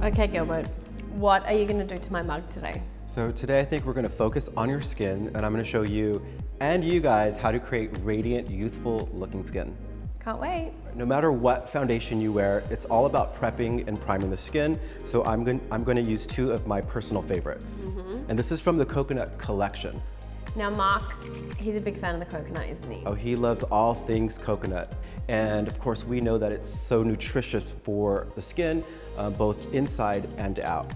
Okay, Gilbert, what are you going to do to my mug today? So today I think we're going to focus on your skin, and I'm going to show you and you guys how to create radiant, youthful looking skin. Can't wait. No matter what foundation you wear, it's all about prepping and priming the skin. So I'm going to use two of my personal favorites. And this is from the Coconut Collection. Now Mark, he's a big fan of the coconut, isn't he? Oh, he loves all things coconut. And of course, we know that it's so nutritious for the skin, both inside and out.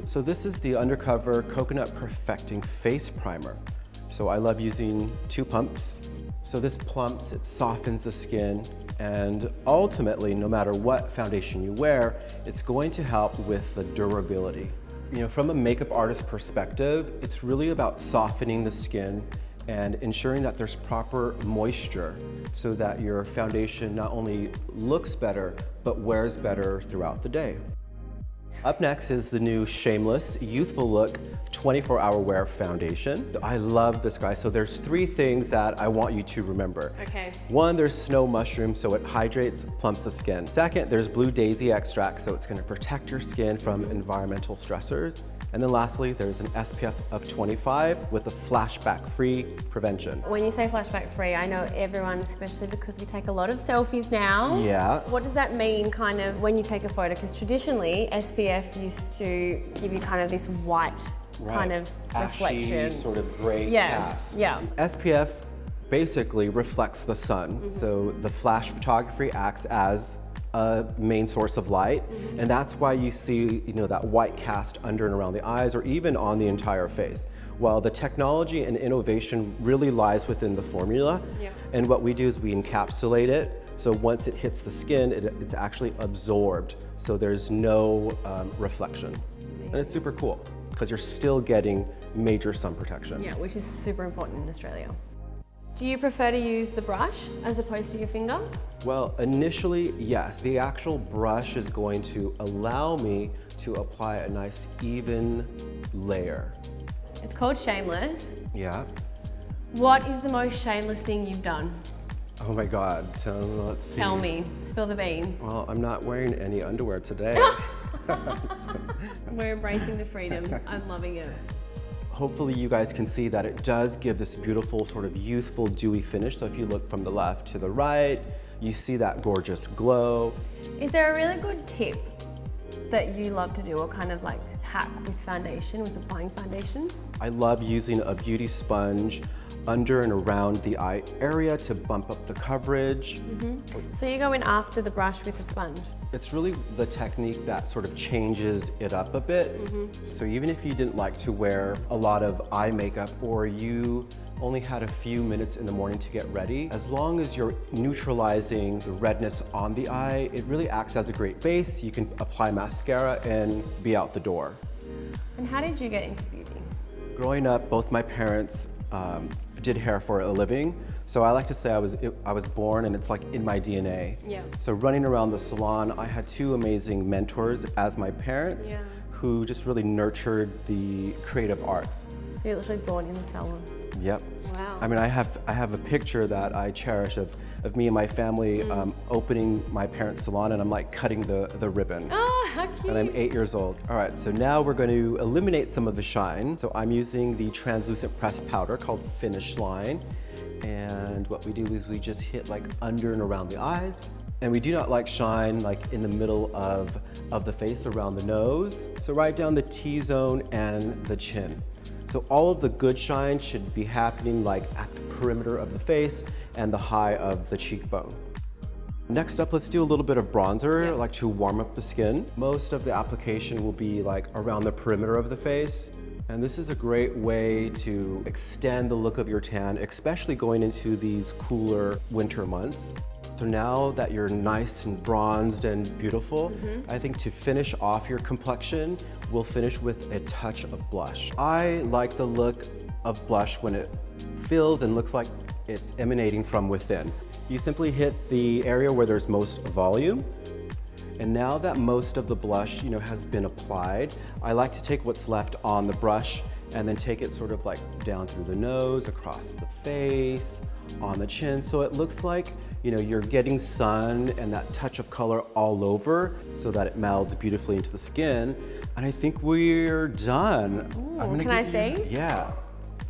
So this is the Undercover Coconut Perfecting Face Primer. So I love using 2 pumps. So this plumps, it softens the skin, and ultimately, no matter what foundation you wear, it's going to help with the durability. You know, from a makeup artist perspective, it's really about softening the skin and ensuring that there's proper moisture so that your foundation not only looks better, but wears better throughout the day. Up next is the new Shameless Youthful Look 24-Hour Wear Foundation. I love this, guy. So there's 3 things that I want you to remember. Okay. 1, there's snow mushroom, so it hydrates, plumps the skin. 2nd, there's blue daisy extract, so it's gonna protect your skin from environmental stressors. And then lastly, there's an SPF of 25 with a flashback-free prevention. When you say flashback-free, I know everyone, especially because we take a lot of selfies now. Yeah. What does that mean kind of when you take a photo? Because traditionally, SPF used to give you kind of this white kind of reflection. Ashy, sort of gray cast. Yeah. SPF basically reflects the sun. So the flash photography acts as a main source of light, and that's why you see, you know, that white cast under and around the eyes or even on the entire face. While the technology and innovation really lies within the formula, and what we do is we encapsulate it, so once it hits the skin, it's actually absorbed, so there's no reflection. And it's super cool, because you're still getting major sun protection. Yeah, which is super important in Australia. Do you prefer to use the brush as opposed to your finger? Well, initially, yes. The actual brush is going to allow me to apply a nice even layer. It's called Shameless. Yeah. What is the most shameless thing you've done? Oh my God, let's see. Tell me, spill the beans. Well, I'm not wearing any underwear today. We're embracing the freedom. I'm loving it. Hopefully you guys can see that it does give this beautiful sort of youthful dewy finish. So if you look from the left to the right, you see that gorgeous glow. Is there a really good tip that you love to do, or kind of like hack with foundation, with applying foundation? I love using a beauty sponge under and around the eye area to bump up the coverage. So you go in after the brush with the sponge? It's really the technique that sort of changes it up a bit. So even if you didn't like to wear a lot of eye makeup, or you only had a few minutes in the morning to get ready, as long as you're neutralizing the redness on the eye, it really acts as a great base. You can apply mascara and be out the door. And how did you get into beauty? Growing up, both my parents did hair for a living. So I like to say I was born, and it's like in my DNA. Yeah. So running around the salon, I had 2 amazing mentors as my parents who just really nurtured the creative arts. So you're literally born in the salon? Yep. Wow. I mean, I have a picture that I cherish of me and my family opening my parents' salon, and I'm like cutting the ribbon. Oh, how cute. And I'm 8 years old. All right, so now we're going to eliminate some of the shine. So I'm using the translucent pressed powder called Finish Line. And what we do is we just hit like under and around the eyes. And we do not like shine like in the middle of the face, around the nose. So right down the T-zone and the chin. So all of the good shine should be happening like at the perimeter of the face and the high of the cheekbone. Next up, let's do a little bit of bronzer, like to warm up the skin. Most of the application will be like around the perimeter of the face. And this is a great way to extend the look of your tan, especially going into these cooler winter months. So now that you're nice and bronzed and beautiful, I think to finish off your complexion, we'll finish with a touch of blush. I like the look of blush when it feels and looks like it's emanating from within. You simply hit the area where there's most volume. And now that most of the blush, has been applied, I like to take what's left on the brush and then take it sort of like down through the nose, across the face, on the chin. So it looks like you know, you're getting sun and that touch of color all over so that it melds beautifully into the skin. And I think we're done. Ooh, can I see? Yeah.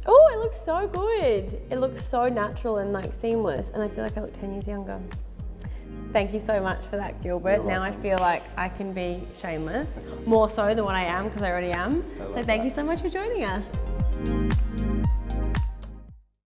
Oh, it looks so good. It looks so natural and like seamless, and I feel like I look 10 years younger. Thank you so much for that, Gilbert. Now I feel like I can be shameless, more so than what I am, because I already am. So thank you so much for joining us.